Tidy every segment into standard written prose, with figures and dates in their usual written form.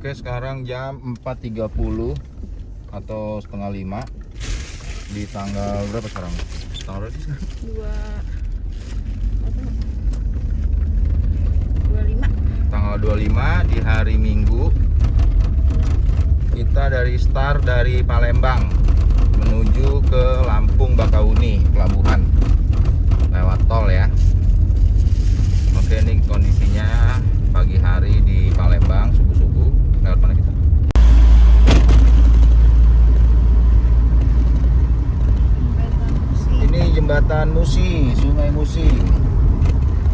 Oke, sekarang jam 4.30 atau setengah 5 di tanggal berapa sekarang? Tanggal berapa sih? 25. Tanggal 25 di hari Minggu. Kita start dari Palembang menuju ke Lampung Bakauni, pelabuhan lewat tol ya. Oke, ini kondisinya pagi hari di Palembang, subuh-subuh. Lewat mana kita? Ini jembatan Musi, Sungai Musi.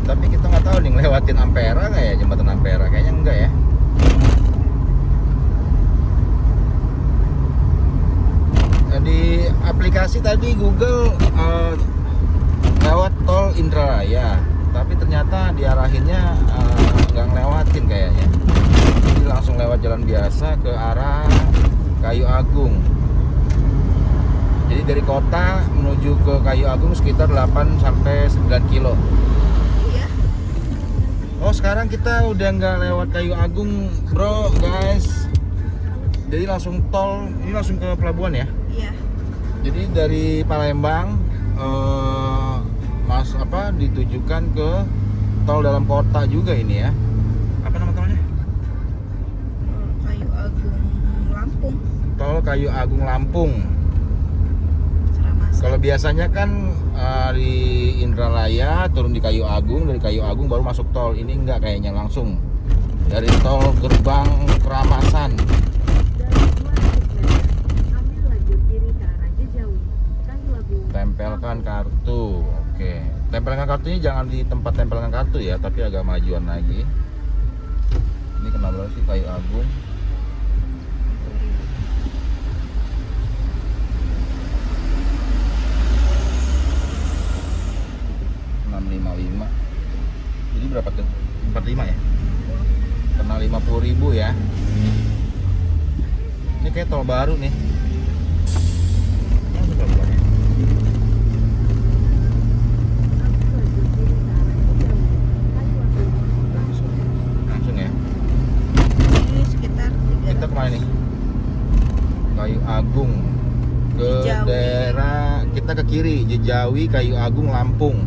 Tapi kita nggak tahu nih ngelewatin Ampera nggak ya, jembatan Ampera? Kayaknya enggak ya. Di aplikasi tadi Google lewat tol Indralaya, tapi ternyata diarahinnya nggak ngelewatin kayaknya. Jadi langsung lewat jalan biasa ke arah Kayu Agung. Jadi dari kota menuju ke Kayu Agung sekitar 8 sampai 9 kilo. Iya. Oh, sekarang kita udah nggak lewat Kayu Agung, bro, guys. Jadi langsung tol, ini langsung ke pelabuhan ya? Iya. Jadi dari Palembang ditujukan ke tol dalam kota juga ini ya. Apa nama tolnya? Kayu Agung Lampung. Tol Kayu Agung Lampung. Ceramasa. Kalau biasanya kan di Indralaya turun di Kayu Agung, dari Kayu Agung baru masuk tol. Ini enggak, kayaknya langsung dari tol gerbang Keramasan. Tempelkan kartu. Oke, tempelkan kartunya jangan di tempat tempelkan kartu ya, tapi agak majuan lagi. Ini kena berapa sih Kayu Agung? Rp655. Jadi berapa tuh? 45 ya? Kena 50.000 ya. Ini kayak tol baru nih. Langsung ya. Ini sekitar 300. Kita kemana nih? Kayu Agung ke Jejawi. daerah, kita ke kiri, Jejawi, Kayu Agung, Lampung.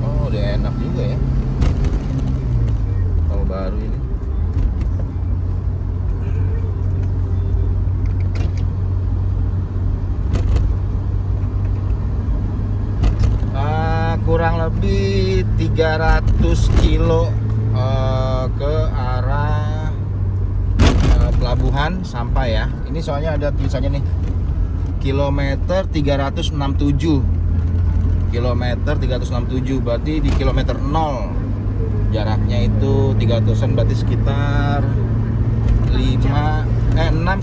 Oh, udah enak juga ya. Tol baru ini. Kurang lebih 300 kilo ke arah pelabuhan sampai ya. Ini soalnya ada tulisannya nih, kilometer 367. Kilometer 367 berarti di kilometer 0. Jaraknya itu 300-an, berarti sekitar 6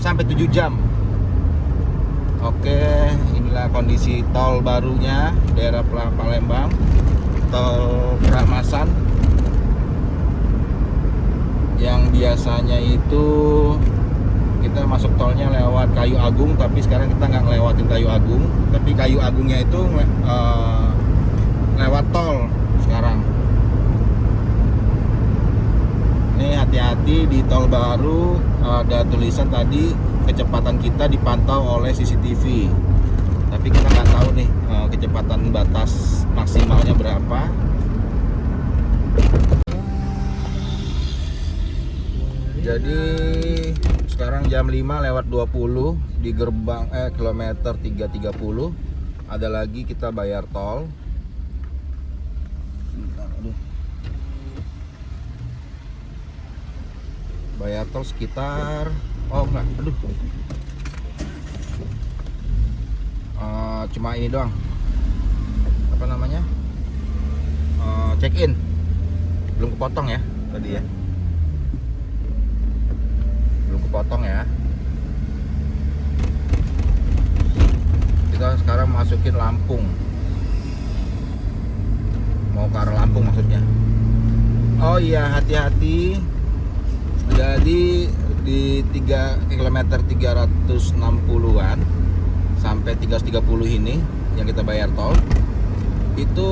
sampai 7 jam. Oke, inilah kondisi tol barunya daerah Palembang, tol Keramasan. Yang biasanya itu kita masuk tolnya lewat Kayu Agung, tapi sekarang kita nggak ngelewatin Kayu Agung, tapi Kayu Agungnya itu lewat tol sekarang. Ini hati-hati di tol baru, ada tulisan tadi kecepatan kita dipantau oleh CCTV, tapi kita nggak tahu nih kecepatan batas maksimalnya berapa. Jadi sekarang jam 5 lewat 20 di gerbang kilometer 330. Ada lagi kita bayar tol. Bayar tol sekitar cuma ini doang, apa namanya, check in, belum kepotong ya tadi ya, belum kepotong ya. Kita sekarang masukin Lampung, mau ke arah Lampung maksudnya. Oh iya, hati-hati. Jadi di kilometer 360-an sampai 330 ini yang kita bayar tol itu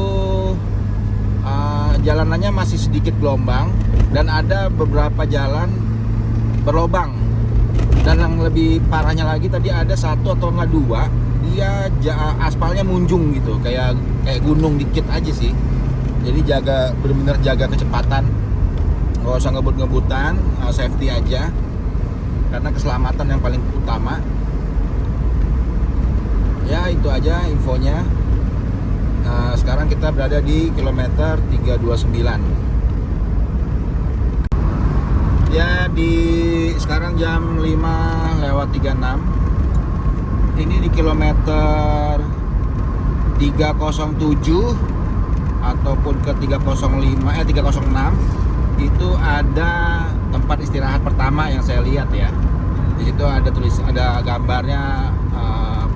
jalanannya masih sedikit gelombang dan ada beberapa jalan berlobang. Dan yang lebih parahnya lagi tadi ada satu atau enggak dua, dia aspalnya munjung gitu, kayak gunung dikit aja sih. Jadi benar-benar jaga kecepatan, nggak usah ngebut-ngebutan, safety aja, karena keselamatan yang paling utama. Ya itu aja infonya. Sekarang kita berada di kilometer 329. Ya sekarang jam 5:36. Ini di kilometer 307 ataupun ke 306 itu ada tempat istirahat pertama yang saya lihat ya. Di situ ada gambarnya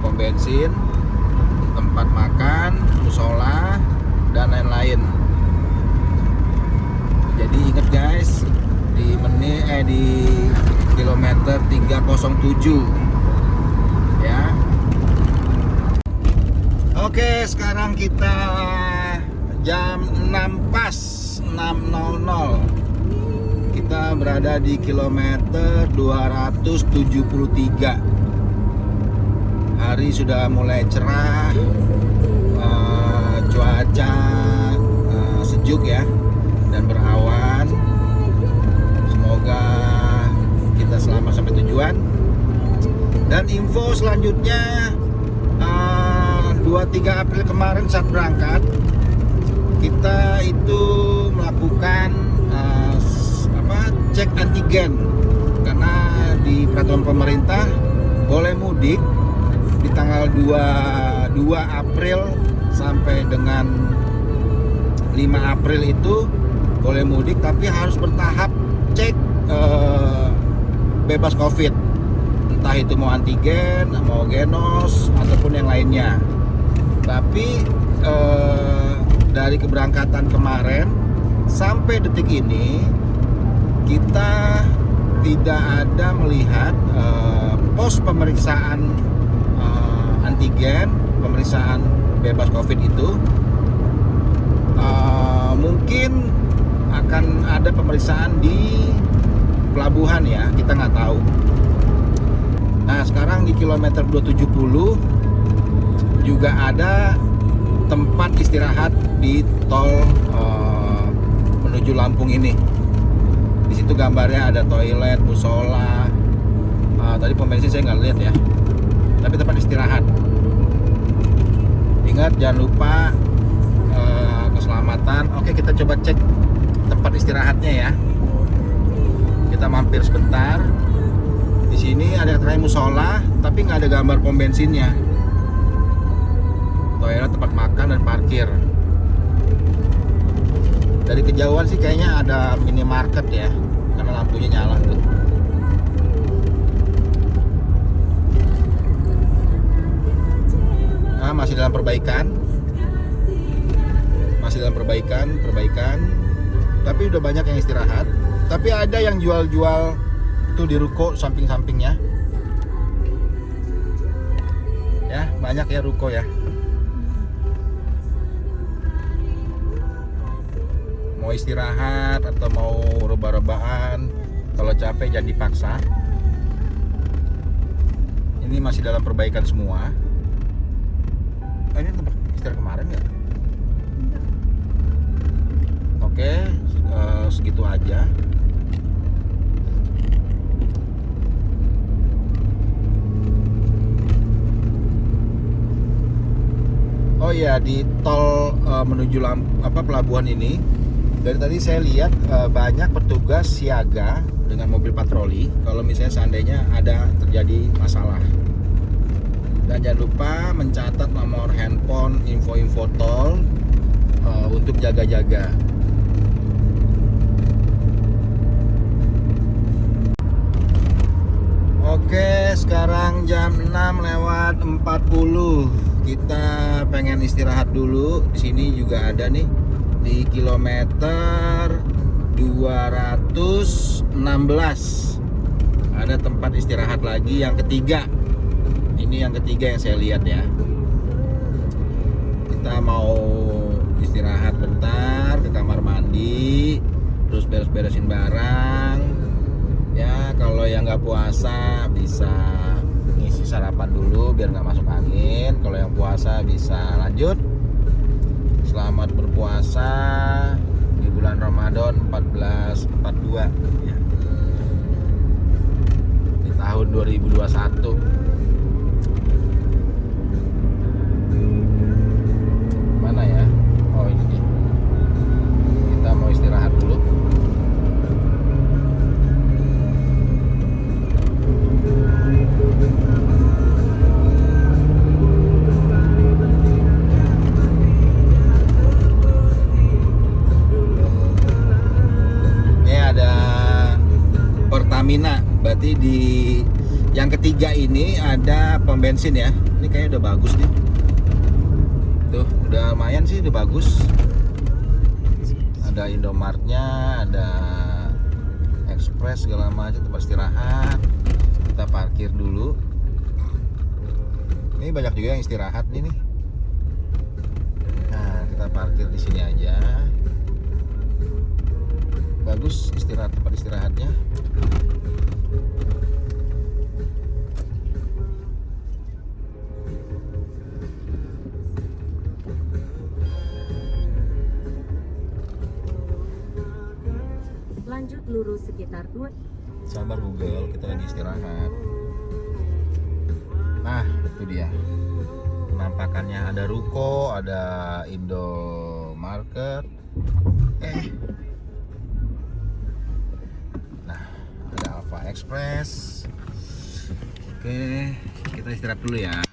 pom bensin, tempat makan, musola dan lain-lain. Jadi ingat guys, di kilometer 307 ya. Oke, sekarang kita jam 6 pas 6.00. Kita berada di kilometer 273. Hari sudah mulai cerah, cuaca sejuk ya dan berawan. Semoga kita selamat sampai tujuan. Dan info selanjutnya, 23 April kemarin saat berangkat kita itu melakukan cek antigen, karena di peraturan pemerintah boleh mudik di tanggal 2 April sampai dengan 5 April itu boleh mudik, tapi harus bertahap cek bebas COVID, entah itu mau antigen, mau genos ataupun yang lainnya. Tapi dari keberangkatan kemarin sampai detik ini kita tidak ada melihat pos pemeriksaan antigen, pemeriksaan bebas COVID itu. Mungkin akan ada pemeriksaan di pelabuhan ya, kita nggak tahu. Nah sekarang di kilometer 270 juga ada tempat istirahat di tol menuju Lampung ini. Di situ gambarnya ada toilet, musola. Tadi pom bensin saya nggak lihat ya, tapi tempat istirahat. Ingat jangan lupa keselamatan. Oke, kita coba cek tempat istirahatnya ya. Kita mampir sebentar. Di sini ada katanya musola, tapi nggak ada gambar pom bensinnya. Toilet, tempat makan dan parkir. Dari kejauhan sih kayaknya ada minimarket ya, karena lampunya nyala tuh. Nah, masih dalam perbaikan. Tapi udah banyak yang istirahat. Tapi ada yang jual-jual itu di ruko samping-sampingnya. Ya, banyak ya ruko ya. Mau istirahat atau mau rebah-rebahan, kalau capek jangan dipaksa. Ini masih dalam perbaikan semua. Ini tempat istirahat kemarin nggak? Oke, segitu aja. Oh ya, di tol menuju pelabuhan ini, dari tadi saya lihat banyak petugas siaga dengan mobil patroli kalau misalnya seandainya ada terjadi masalah. Dan jangan lupa mencatat nomor handphone, info-info tol untuk jaga-jaga. Oke, sekarang jam 6:40. Kita pengen istirahat dulu. Di sini juga ada nih, di kilometer 216 ada tempat istirahat lagi yang ketiga. Ini yang ketiga yang saya lihat ya. Kita mau istirahat bentar ke kamar mandi. mandi, terus beres-beresin barang. Ya kalau yang nggak puasa bisa ngisi sarapan dulu biar nggak masuk angin. Kalau yang puasa bisa lanjut. Selamat berpuasa di bulan Ramadan 1442 ya. Di tahun 2021. Mana ya? Oh ini dia. Kita mau istirahat dulu. Ini ada Pertamina. Berarti di yang ketiga ini ada pom bensin ya. Ini kayaknya udah bagus nih. Tuh, udah lumayan sih, udah bagus. Ada Indomartnya, ada Express segala macam, tempat istirahat. Kita parkir dulu. Ini banyak juga yang istirahat nih. Nah, kita parkir di sini aja. Bagus istirahat, tempat istirahatnya. Lanjut lurus sekitar 2. Sabar Google, kita lagi istirahat. Nah, itu dia. Penampakannya ada ruko, ada Indomarket. Nah, ada Alfa Express. Oke, kita istirahat dulu ya.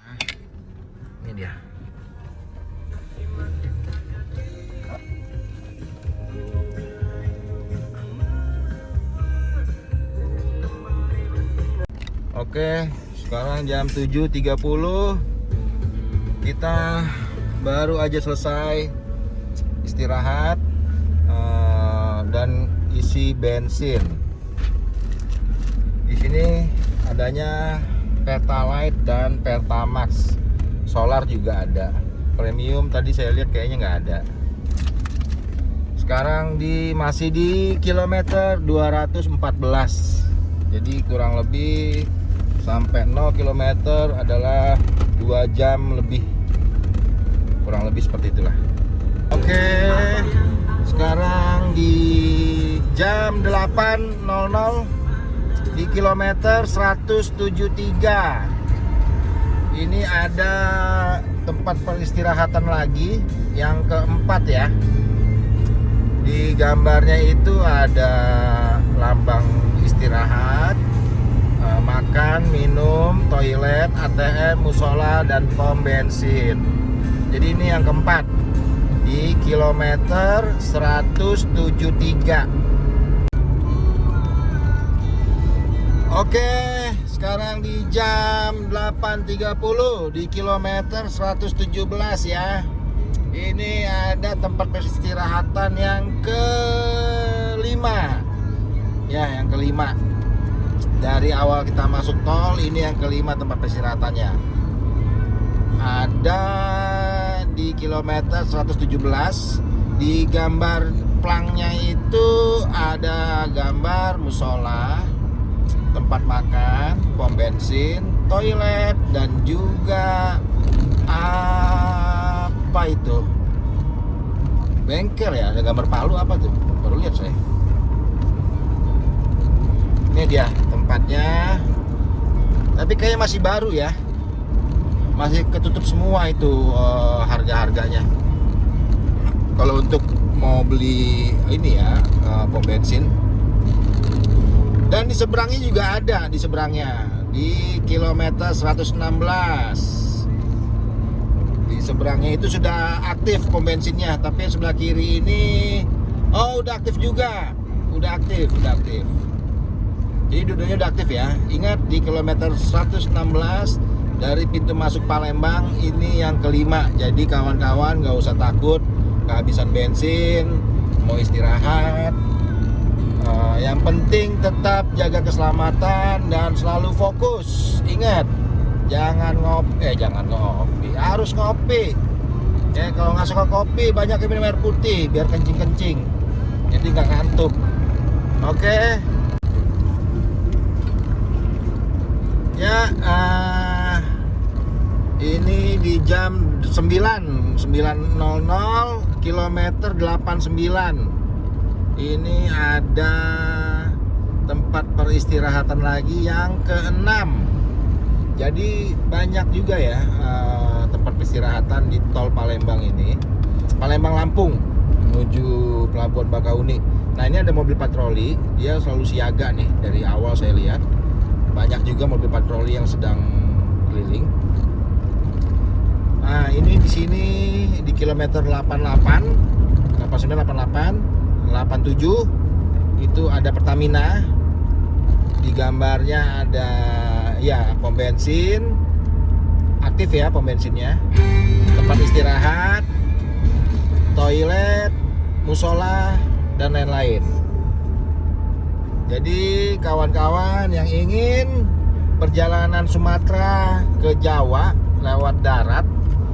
Ini dia. Oke, sekarang jam 7.30. Kita baru aja selesai istirahat dan isi bensin. Di sini adanya Pertalite dan Pertamax. Solar juga ada. Premium tadi saya lihat kayaknya nggak ada. Sekarang masih di kilometer 214. Jadi kurang lebih sampai 0 km adalah 2 jam lebih, kurang lebih seperti itulah. Oke, sekarang di jam 8.00 di kilometer 173. Ini ada tempat peristirahatan lagi yang keempat ya. Di gambarnya itu ada lambang istirahat, makan, minum, toilet, ATM, musola, dan pom bensin. Jadi ini yang keempat di kilometer 173. Oke, sekarang di jam 8.30 di kilometer 117 ya. Ini ada tempat peristirahatan yang kelima. Ya, yang kelima. Dari awal kita masuk tol, ini yang kelima tempat peristirahatannya. Ada di kilometer 117. Di gambar plangnya itu ada gambar musola, tempat makan, pom bensin, toilet, dan juga apa itu? Bengkel ya, ada gambar palu apa tuh? Baru lihat saya. Ini dia tempatnya, tapi kayaknya masih baru ya, masih ketutup semua itu harga-harganya. Kalau untuk mau beli ini ya pom bensin. Dan di seberangnya juga ada, di seberangnya di kilometer 116. Di seberangnya itu sudah aktif pom bensinnya, tapi yang sebelah kiri ini udah aktif juga, udah aktif. Jadi dua-duanya udah aktif ya. Ingat di kilometer 116 dari pintu masuk Palembang ini yang kelima. Jadi kawan-kawan gak usah takut kehabisan bensin, mau istirahat. Yang penting tetap jaga keselamatan dan selalu fokus. Ingat, jangan ngopi, harus ngopi. Ya, kalau nggak suka kopi banyak minum air putih biar kencing-kencing. jadi nggak ngantuk. Oke. Ya, ini di jam 9.00 kilometer 89. Ini ada tempat peristirahatan lagi yang ke-6. Jadi banyak juga ya tempat peristirahatan di tol Palembang ini. Palembang Lampung menuju Pelabuhan Bakauni. Nah, ini ada mobil patroli, dia selalu siaga nih dari awal saya lihat. Banyak juga mobil patroli yang sedang keliling. Nah, ini di sini di kilometer 88, 89, 88, 87 itu ada Pertamina. Di gambarnya ada ya pom bensin aktif ya, pom bensinnya, tempat istirahat, toilet, musola dan lain-lain. Jadi kawan-kawan yang ingin perjalanan Sumatera ke Jawa lewat darat,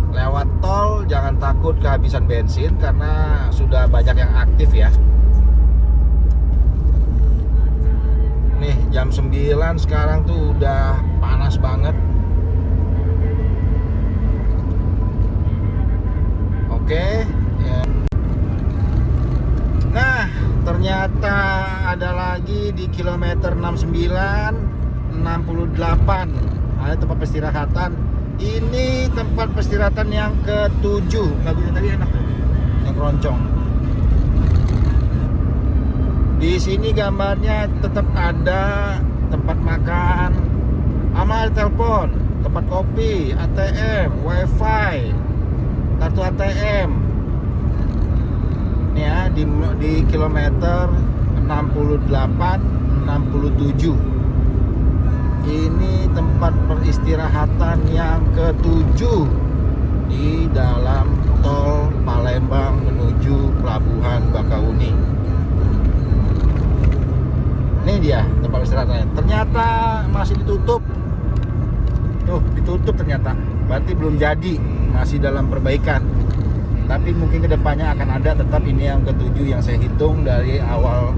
lewat tol, jangan takut kehabisan bensin karena sudah banyak yang aktif ya. Nih jam 9 sekarang tuh udah panas banget. Oke ya. Nah, ternyata ada lagi di kilometer 69, 68 ada tempat peristirahatan. Ini tempat peristirahatan yang ke-7. Lagunya tadi enak tuh, yang keroncong. Di sini gambarnya tetap ada tempat makan, sama ada telepon, tempat kopi, ATM, WiFi, kartu ATM. Nih ya, di kilometer 68, 67. Ini tempat peristirahatan yang ke-7 di dalam tol Palembang menuju Pelabuhan Bakauni. Ini dia tempat istirahatnya. Ternyata masih ditutup. Tuh, ditutup ternyata. Berarti belum jadi, masih dalam perbaikan. Tapi mungkin kedepannya akan ada. Tetap ini yang ke-7 yang saya hitung dari awal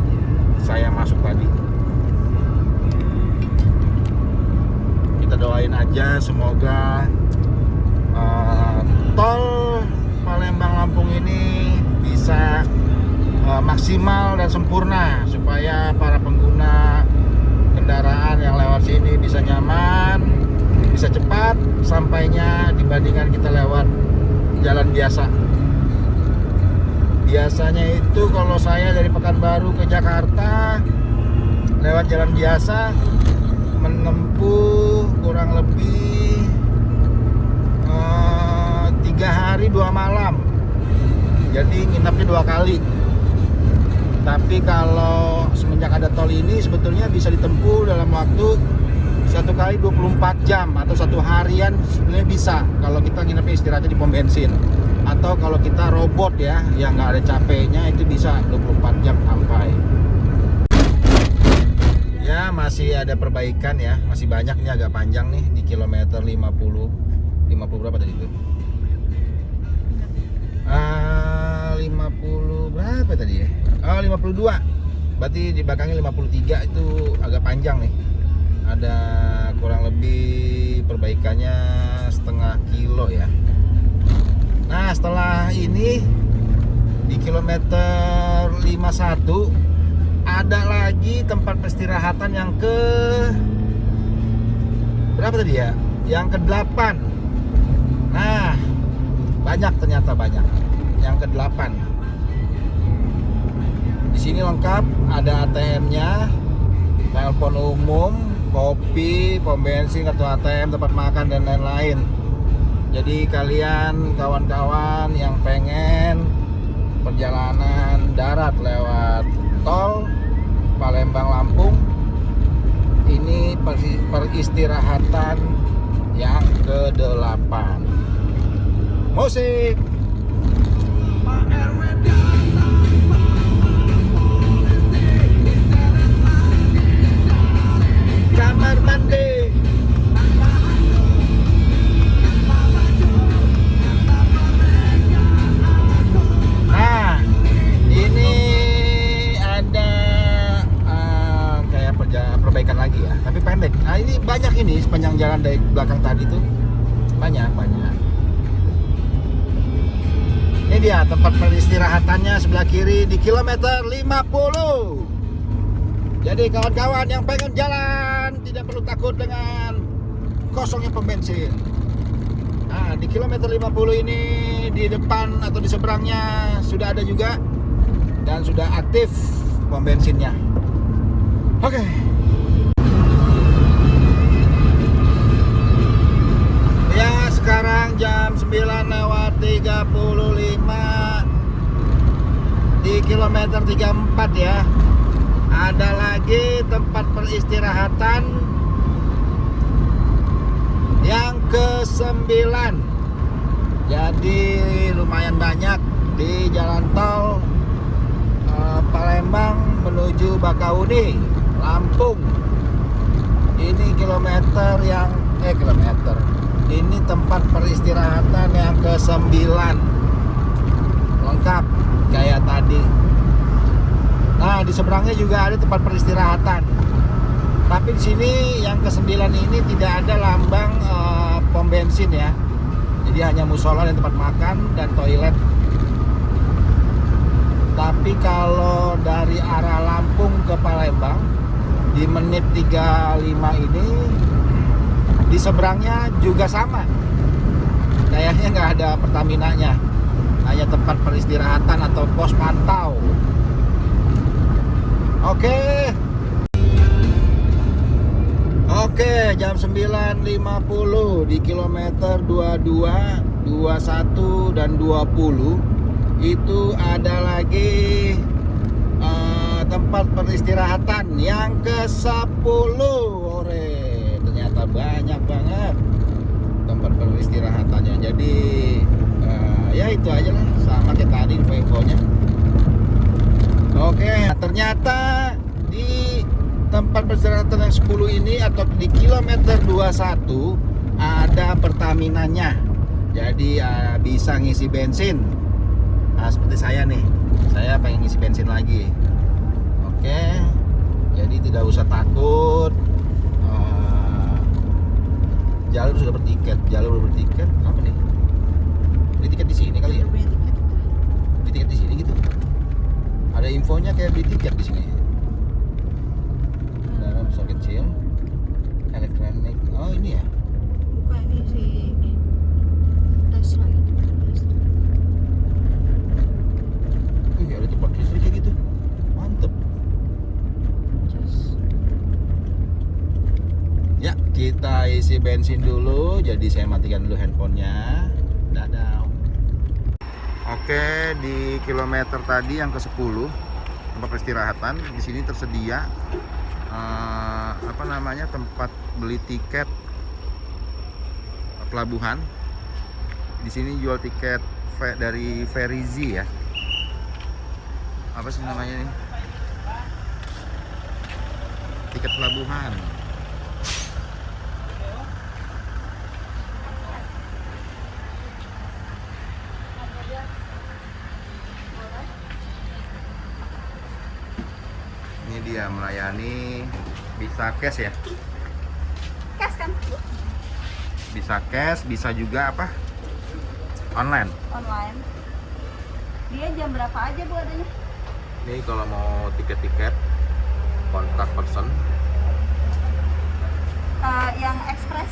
saya masuk tadi. Kita doain aja semoga tol Palembang Lampung ini bisa maksimal dan sempurna supaya para pengguna kendaraan yang lewat sini bisa nyaman, bisa cepat sampainya dibandingkan kita lewat jalan biasa. Biasanya itu kalau saya dari Pekanbaru ke Jakarta lewat jalan biasa menempuh kurang lebih 3 hari 2 malam. Jadi nginapnya 2 kali. Tapi kalau semenjak ada tol ini sebetulnya bisa ditempuh dalam waktu 1 kali 24 jam atau 1 harian sebenarnya bisa kalau kita nginepnya istirahatnya di pom bensin. Atau kalau kita robot ya yang nggak ada capeknya itu bisa 24 jam sampai. Ya masih ada perbaikan ya, masih banyak nih, agak panjang nih di kilometer 50 berapa tadi itu? 50 berapa tadi ya? 52. Berarti di belakangnya 53 itu agak panjang nih. Ada kurang lebih perbaikannya setengah kilo ya. Nah, setelah ini di kilometer 51 ada lagi tempat peristirahatan yang ke berapa tadi ya? Yang ke-8. Nah, banyak ternyata banyak. Yang ke-8. Di sini lengkap, ada ATM-nya, telepon umum, kopi, pom bensin, kartu ATM, tempat makan dan lain-lain. Jadi kalian kawan-kawan yang pengen perjalanan darat lewat tol Palembang Lampung, ini peristirahatan yang ke-8. Musik. Kamar mandi. Nah, ini sepanjang jalan dari belakang tadi tuh banyak. Ini dia tempat peristirahatannya sebelah kiri di kilometer 50. Jadi kawan-kawan yang pengen jalan tidak perlu takut dengan kosongnya pom bensin. Nah, di kilometer 50 ini di depan atau di seberangnya sudah ada juga dan sudah aktif pom bensinnya. Oke. Ya, sekarang jam 9:35 di kilometer 34 ya. Ada lagi tempat peristirahatan yang ke-9. Jadi lumayan banyak di jalan tol Palembang menuju Bakauni, Lampung. Ini ini tempat peristirahatan yang ke-9. Lengkap kayak tadi. Nah, di seberangnya juga ada tempat peristirahatan. Tapi di sini yang ke-9 ini tidak ada lambang pom bensin ya. Jadi hanya musola dan tempat makan dan toilet. Tapi kalau dari arah Lampung ke Palembang di menit 35 ini di seberangnya juga sama. Kayaknya nggak ada Pertaminanya. Hanya tempat peristirahatan atau pos pantau. Oke, jam 9.50 di kilometer 22, 21 dan 20 itu ada lagi tempat peristirahatan yang ke-10. Ore, ternyata banyak banget tempat peristirahatannya. Jadi ya itu aja lah, sama kayak tadi info-infonya. Oke, ternyata di tempat peristirahatan yang 10 ini atau di kilometer 21 ada Pertaminanya. Jadi bisa ngisi bensin. Nah, seperti saya nih, saya pengen ngisi bensin lagi. Oke, jadi tidak usah takut. Jalur sudah bertiket, apa nih? Beli tiket di sini kali ya? Beli tiket di sini gitu. Ada infonya kayak beli tiket di sini. Dalam besar kecil, elektronik. Oh ini ya? Bukan, ini si Tesla itu. Ada tempat listrik kayak gitu. Mantep. Ya, kita isi bensin dulu. Jadi saya matikan dulu handphonenya. Dadah. Oke, di kilometer tadi yang ke-10 tempat peristirahatan, di sini tersedia tempat beli tiket pelabuhan. Di sini jual tiket dari Ferizi ya. Apa sih namanya ini? Tiket pelabuhan. Ini dia melayani, bisa cash ya? Cash kan? Bisa cash, bisa juga apa? Online. Online. Dia jam berapa aja Bu adanya? Ini kalau mau tiket-tiket kontak person. Yang ekspres.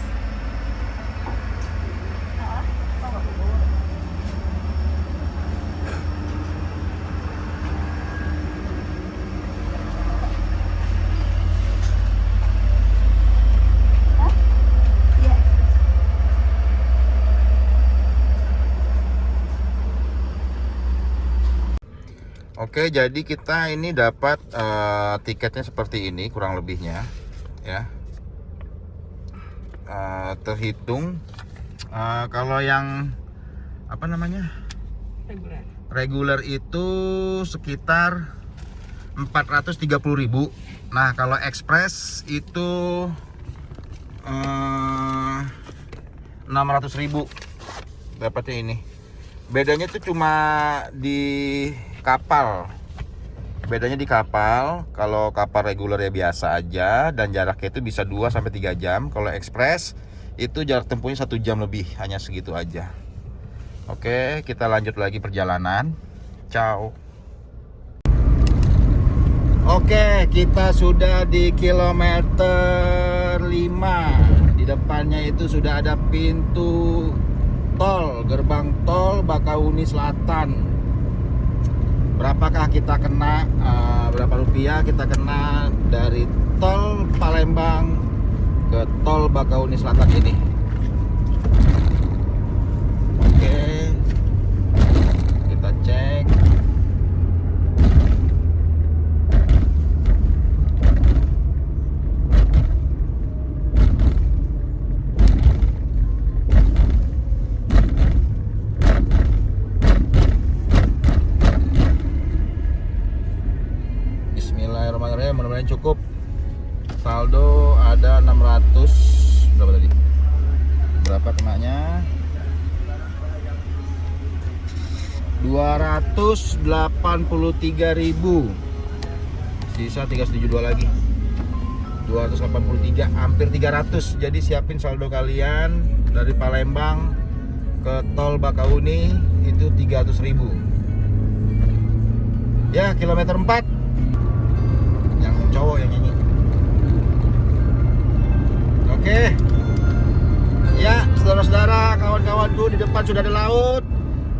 Oke, jadi kita ini dapat tiketnya seperti ini kurang lebihnya ya. Terhitung kalau yang apa namanya reguler itu sekitar 430.000. Nah, kalau ekspres itu 600.000 dapatnya ini. Bedanya tuh cuma di kapal Bedanya di kapal, kalau kapal reguler ya biasa aja dan jaraknya itu bisa 2-3 jam. Kalau ekspres itu jarak tempuhnya 1 jam lebih, hanya segitu aja. Oke, kita lanjut lagi perjalanan. Ciao. Oke, kita sudah di kilometer 5. Di depannya itu sudah ada pintu tol, gerbang tol Bakauni Selatan. Berapakah kita kena, berapa rupiah kita kena dari tol Palembang ke tol Bakauni Selatan ini? Oke, kita cek. Bismillahirrahmanirrahim, mudah-mudahan cukup. Saldo ada 600 berapa tadi? Berapa kenanya? 283.000. Sisa 372 lagi. 283, hampir 300. Jadi siapin saldo kalian dari Palembang ke tol Bakauni itu 300.000. Ya, kilometer 4. Yang cowok yang nyanyi. Oke. Ya, saudara-saudara, kawan-kawanku, di depan sudah ada laut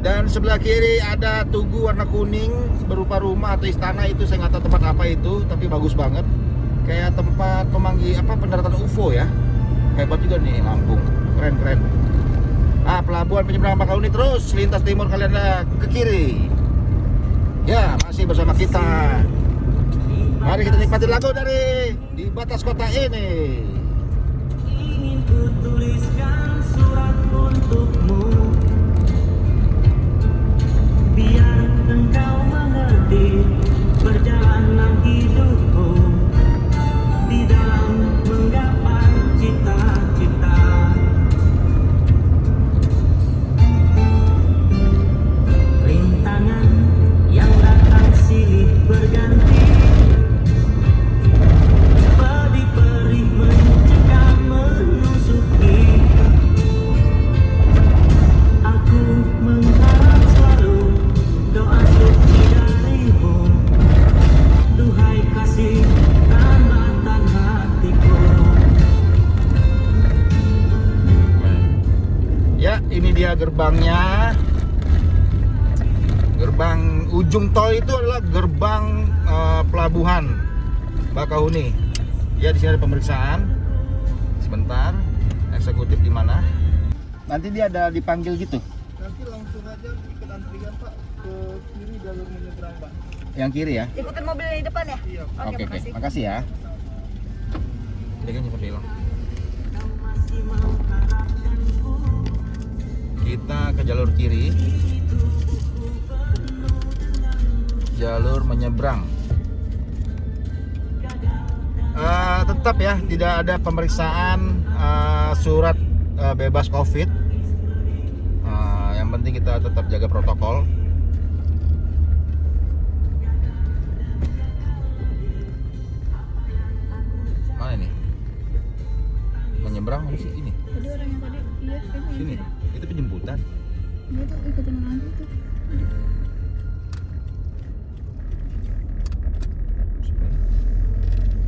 dan sebelah kiri ada tugu warna kuning berupa rumah atau istana. Itu saya nggak tahu tempat apa itu, tapi bagus banget. Kayak tempat pemanggil pendaratan UFO ya. Hebat juga nih Lampung. Keren. Pelabuhan penyeberangan Bakauni, terus lintas timur kalian ke kiri. Ya, masih bersama kita. Mari kita nikmati lagu dari di batas kota ini. Ingin ku tuliskan surat untukmu, biar engkau mengerti perjalanan hidupku di dalam menggapai cita-cita. Rintangan yang datang silih berganti, peri-peri mencekam menusuki. Aku mengharap selalu doa suci darimu, duhai kasih tambatan hatiku. Ya, ini dia gerbangnya. Gerbang ujung tol itu adalah gerbang pelabuhan Bakauni. Ya, di sini ada pemeriksaan. Sebentar, eksekutif di mana? Nanti dia ada dipanggil gitu. Nanti langsung aja ikut antrian Pak ke kiri jalur menyeberang Pak. Yang kiri ya? Ikutin mobil yang di depan ya? Iya. Oke, makasih. Makasih ya. Dia kan cepet hilang. Kita ke jalur kiri. Jalur menyeberang. Tetap ya, tidak ada pemeriksaan surat bebas COVID. Yang penting kita tetap jaga protokol. Mana ini? Menyeberang mana sih ini? Tadi orang yang tadi, iya kayaknya Sini. Itu penjemputan. dia tuh ikutin lagi tuh.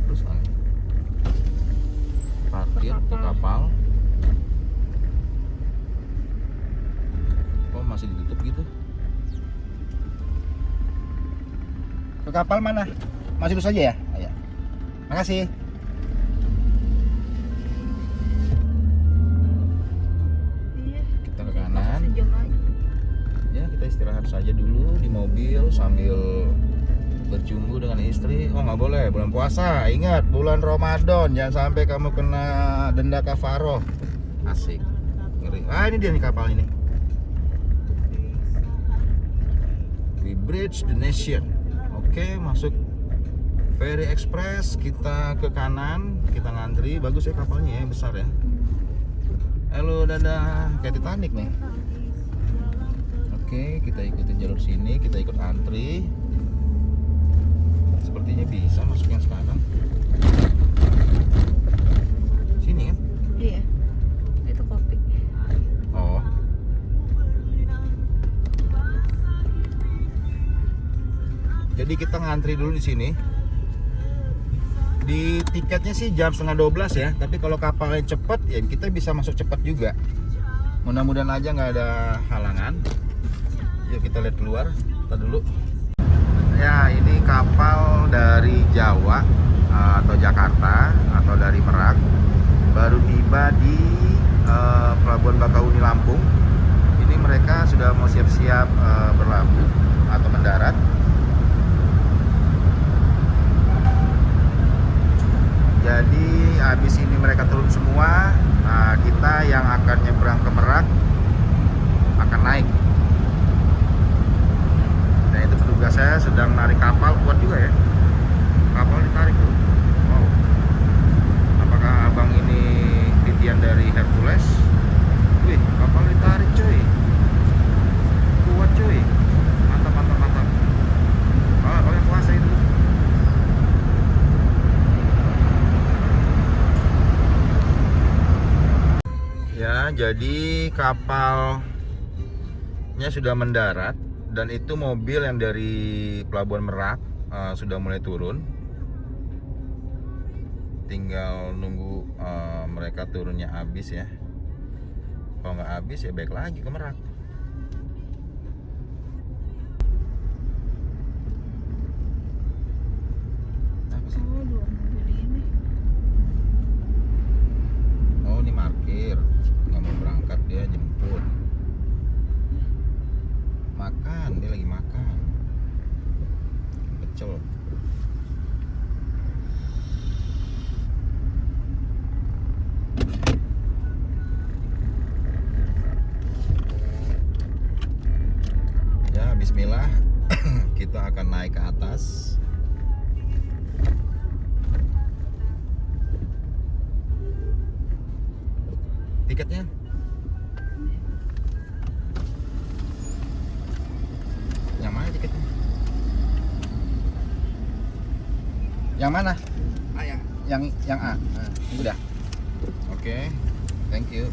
Terus mana? Parkir ke kapal. Kok masih ditutup gitu? Ke kapal mana? Masih lurus aja ya? Ayo. Makasih. Iya. Kita ke kanan. Sejam lagi. Ya, kita istirahat saja dulu di mobil sambil bercumbu dengan istri. Oh, nggak boleh, bulan puasa. Ingat, bulan Ramadan. Jangan sampai kamu kena denda kafaroh. Asik. Ngeri. Ini dia nih kapal ini. We bridge the nation. Oke, masuk Ferry Express. Kita ke kanan, kita ngantri. Bagus ya kapalnya ya, besar ya. Halo, dadah. Kayak Titanic nih. Oke, kita ikutin jalur sini, kita ikut antri. sepertinya bisa masuk yang sekarang. Sini kan? Iya. Itu kopi. Oh. Jadi kita ngantri dulu di sini. Di tiketnya sih jam 11:30 ya. Tapi kalau kapalnya cepet ya kita bisa masuk cepat juga. Mudah-mudahan aja nggak ada halangan. Yuk kita lihat keluar. Kita dulu. Ya ini kapal dari Jawa atau Jakarta atau dari Merak baru tiba di Pelabuhan Bakauni Lampung. Ini mereka sudah mau siap-siap berlabuh atau mendarat. Jadi habis ini mereka turun semua. Nah, kita yang akan nyebrang ke Merak akan naik. Dan itu petugas saya sedang narik kapal, kuat juga ya. Kapal ditarik tuh. Wow. Apakah abang ini titian dari Hercules? Wih, kapal ditarik cuy. Kuat cuy. Mantap, mantap, mantap. Oh yang kuasa itu. Ya, jadi kapalnya sudah mendarat dan itu mobil yang dari Pelabuhan Merak sudah mulai turun. Tinggal nunggu mereka turunnya habis ya. Kalau nggak habis ya balik lagi ke Merak. Apa sih? Oh, 2 mobil ini. Oh, ini parkir. Nggak mau berangkat, dia jemput. Makan, dia lagi makan. Pecel. Ya, bismillah. Kita akan naik ke atas. Tiketnya? Yang mana tiketnya? Yang mana? A ya. Yang A. Nah, udah. Oke. Thank you.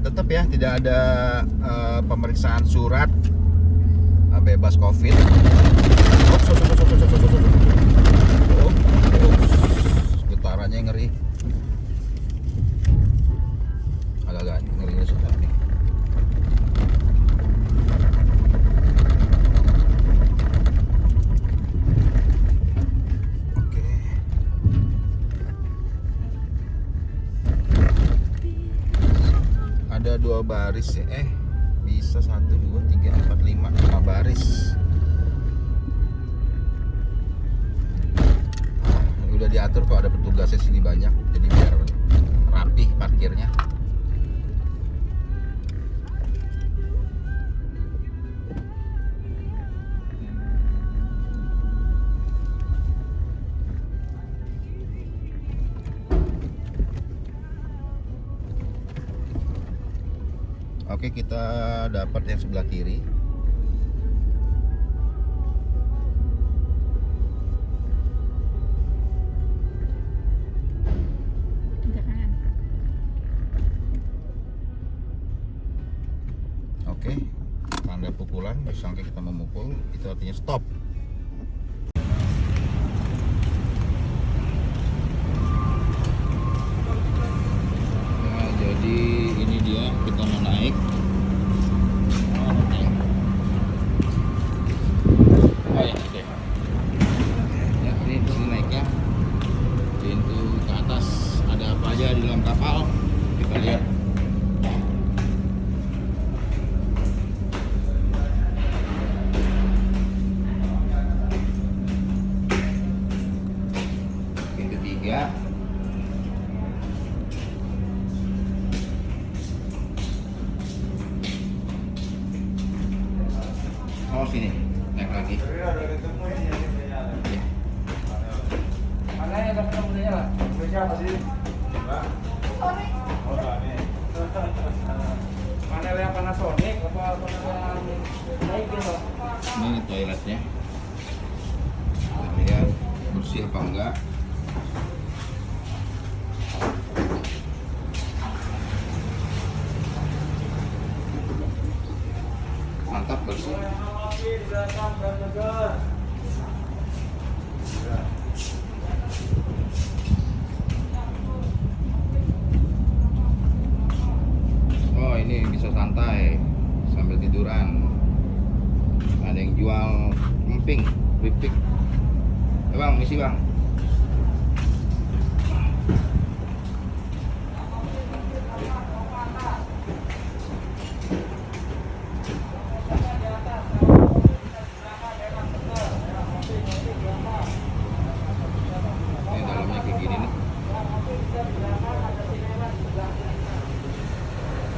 Tetap ya tidak ada pemeriksaan surat bebas COVID. Getarannya ngeri. Agak ngeri sudah nih. Oke. Ada 2 baris ya. Bisa 1, 2, 3, 4, 5 baris. Udah diatur kok, ada petugasnya sini banyak, jadi biar rapih parkirnya. Oke, kita dapat yang sebelah kiri. Agak kanan. Oke, tanda pukulan, disangka kita memukul, itu artinya stop. Nah, jadi ini dia, kita mau naik. Oh ya, oke. Ya, ini di sini naiknya. Pintu ke atas, ada apa aja di dalam kapal? Kita lihat. Pintu 3. Oh sini, naik lagi. Mana yang dapat nomornya lah? Siapa sih? Oh, Sony. Mana yang Panasonic apa yang baik gitu? Ini toiletnya. bersih apa enggak. Mantap, bersih. Oh, ini bisa santai sambil tiduran. Ada yang jual emping, keripik. Bang, misi bang. Ini dalamnya kayak gini nih.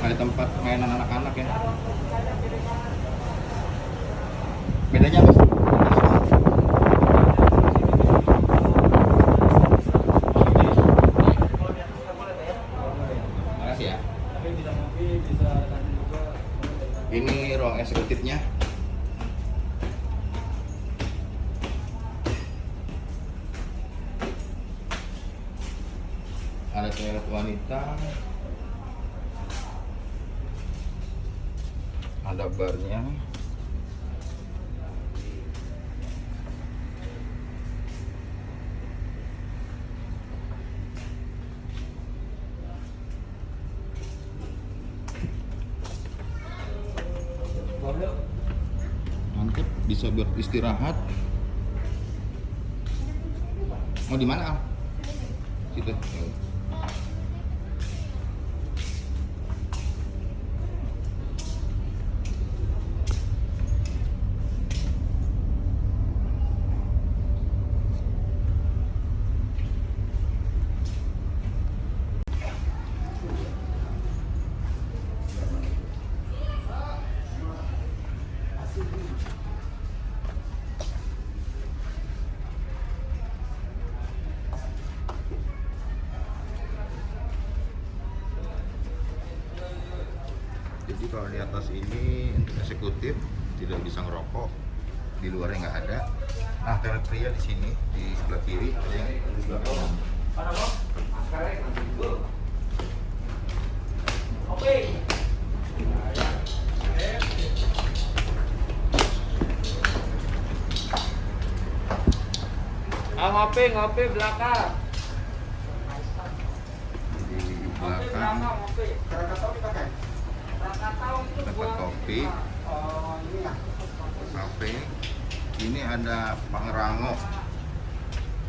Ada tempat mainan anak-anak ya. Bedanya apa sih? Makasih ya. Ini ruang eksekutifnya. Ada toilet wanita. Ada barnya. Mantap, bisa beristirahat. Mau di mana, Al? Situ. Jadi kalau di atas ini untuk eksekutif tidak bisa ngerokok, di luarnya nggak ada. Nah, toilet pria di sini di sebelah kiri, ada yang di sebelah kanan. Ngopi belakang. Di belakang tempat kopi, kafe. Ini ada Pangrango,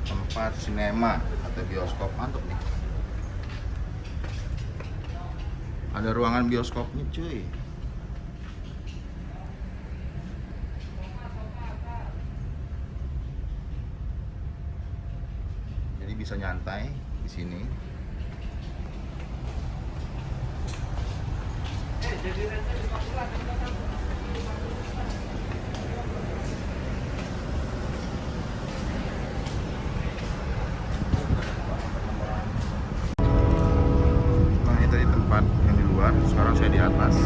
tempat sinema atau bioskop, mantap nih. Ada ruangan bioskopnya cuy. Jadi bisa nyantai di sini. Nah, ini tadi tempat yang di luar, sekarang saya di atas.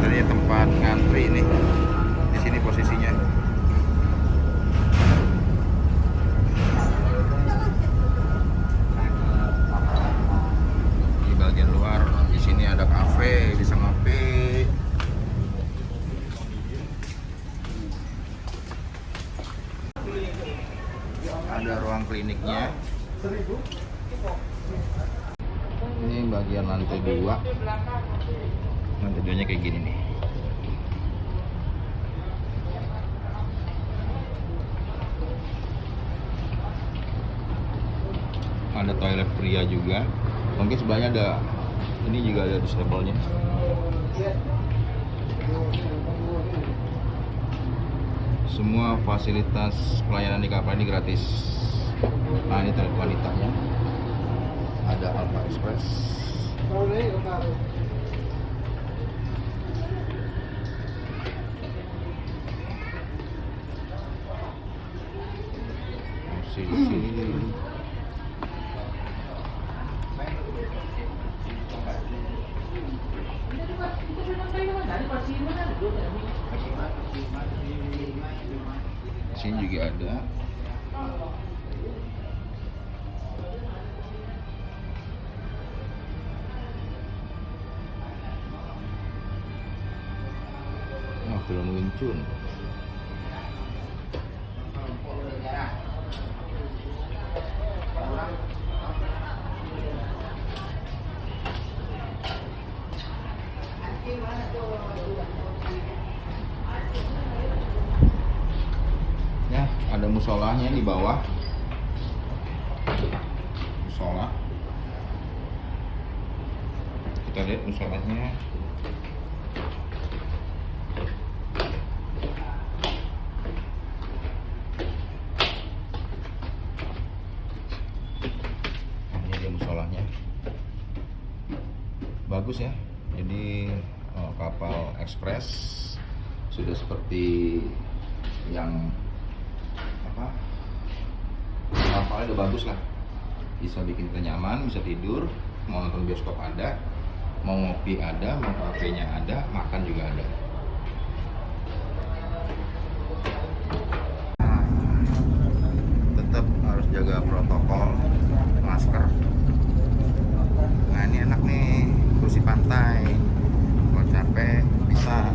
Tadi tempat ngantri ini. Di sini posisinya. Di bagian luar, di sini ada kafe, bisa ngopi. Ada ruang kliniknya. Ini bagian lantai 2. Lantai 2-nya kayak gini nih. Ada toilet pria juga. Mungkin sebelahnya ada, ini juga ada disable-nya. Semua fasilitas pelayanan di kapal ini gratis. Nah, ini toilet wanitanya. Ada Alpha Express. Masih di sini. Sini juga ada. Turun Wincun. Ya, ada musolahnya di bawah. Musola. Kita lihat musolahnya. Ini dia musolahnya. Bagus ya. Jadi kapal ekspres sudah seperti yang apa? Kapalnya udah bagus lah. Bisa bikin kita nyaman, bisa tidur, mau nonton bioskop ada, mau ngopi ada, mau kafenya ada, makan juga ada. Tetap harus jaga protokol, masker. Nah ini enak nih, kursi pantai. Kalau capek bisa.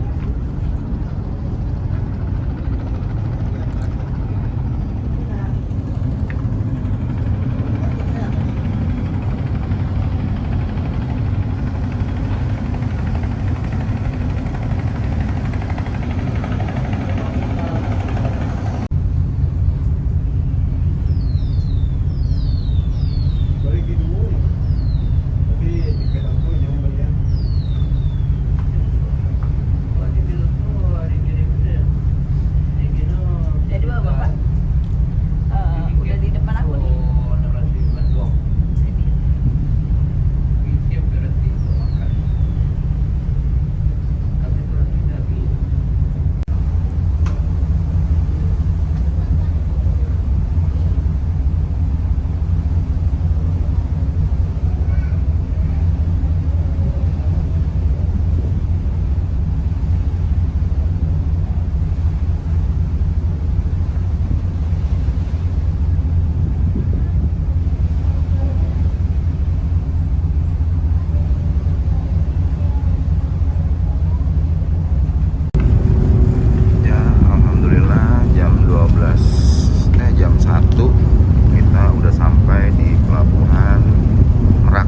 Balik di dulu. Tapi tiket aku yang bayar. Jadi bapak udah di depan aku nih. Ya, alhamdulillah jam 1 kita udah sampai di pelabuhan Merak,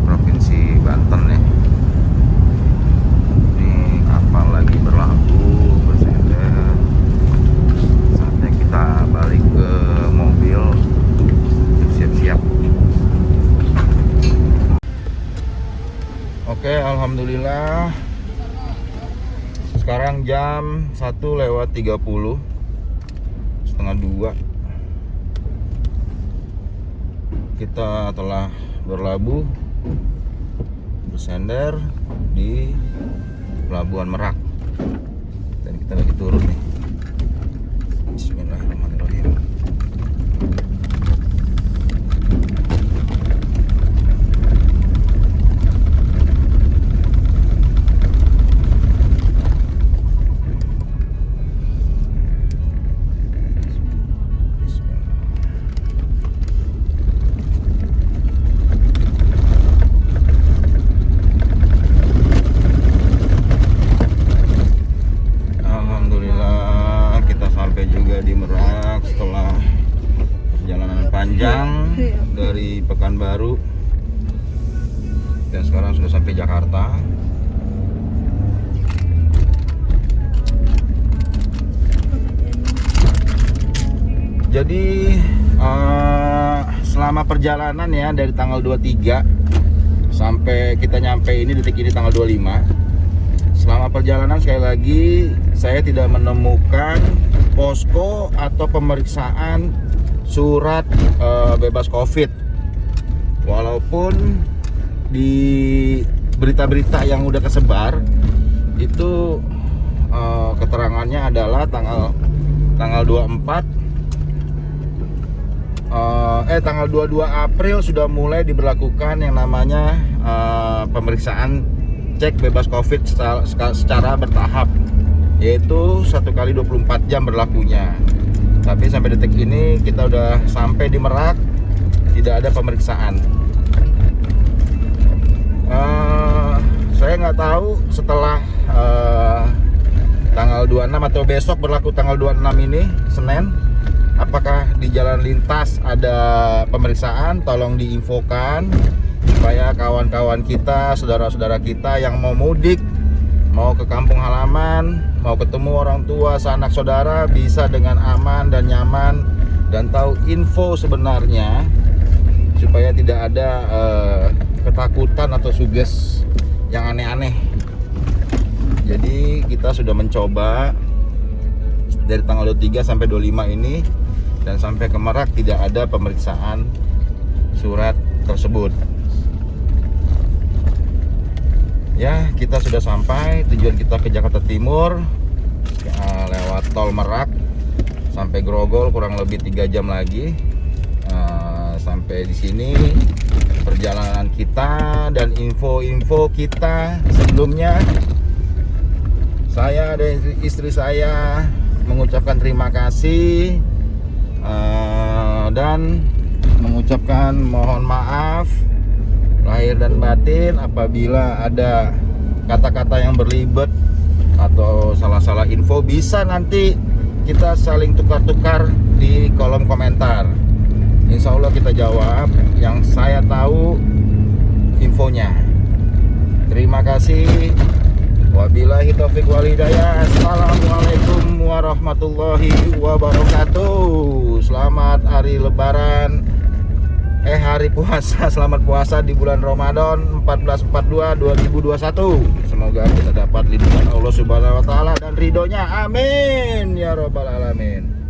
Provinsi Banten ya. Ini kapal lagi berlabuh, bersender. Saatnya kita balik ke mobil, siap-siap. Oke, alhamdulillah. Sekarang jam 1:30, setengah 2. Kita telah berlabuh, bersender di Pelabuhan Merak. Dan kita lagi turun nih. Bismillahirrahmanirrahim. Alhamdulillah kita sampai juga di Merak setelah perjalanan panjang dari Pekanbaru. Dan sekarang sudah sampai Jakarta. Jadi selama perjalanan ya dari tanggal 23 sampai kita nyampe ini detik ini tanggal 25. Selama perjalanan sekali lagi saya tidak menemukan posko atau pemeriksaan surat bebas COVID. Walaupun di berita-berita yang udah kesebar itu keterangannya adalah tanggal 24 tanggal 22 April sudah mulai diberlakukan yang namanya pemeriksaan cek bebas COVID secara bertahap, yaitu 1 kali 24 jam berlakunya. Tapi sampai detik ini kita udah sampai di Merak, tidak ada pemeriksaan. Saya nggak tahu setelah tanggal 26 atau besok berlaku tanggal 26 ini Senin. Apakah di jalan lintas ada pemeriksaan? Tolong diinfokan supaya kawan-kawan kita, saudara-saudara kita yang mau mudik, mau ke kampung halaman, mau ketemu orang tua, sanak saudara bisa dengan aman dan nyaman dan tahu info sebenarnya, supaya tidak ada ketakutan atau suges yang aneh-aneh. Jadi kita sudah mencoba dari tanggal 23 sampai 25 ini, dan sampai ke Merak tidak ada pemeriksaan surat tersebut. Ya, kita sudah sampai, tujuan kita ke Jakarta Timur, lewat tol Merak sampai Grogol kurang lebih 3 jam lagi. Sampai di sini perjalanan kita dan info-info kita sebelumnya. Saya dan istri saya mengucapkan terima kasih dan mengucapkan mohon maaf lahir dan batin apabila ada kata-kata yang berlibet atau salah-salah info. Bisa nanti kita saling tukar-tukar di kolom komentar. Insya Allah kita jawab yang saya tahu infonya. Terima kasih. Wabillahi taufiq wal hidayah. Assalamualaikum warahmatullahi wabarakatuh. Selamat hari lebaran, hari puasa. Selamat puasa di bulan Ramadan 1442 2021. Semoga kita dapat lindungan Allah Subhanahu wa taala dan ridhonya. Amin ya rabbal alamin.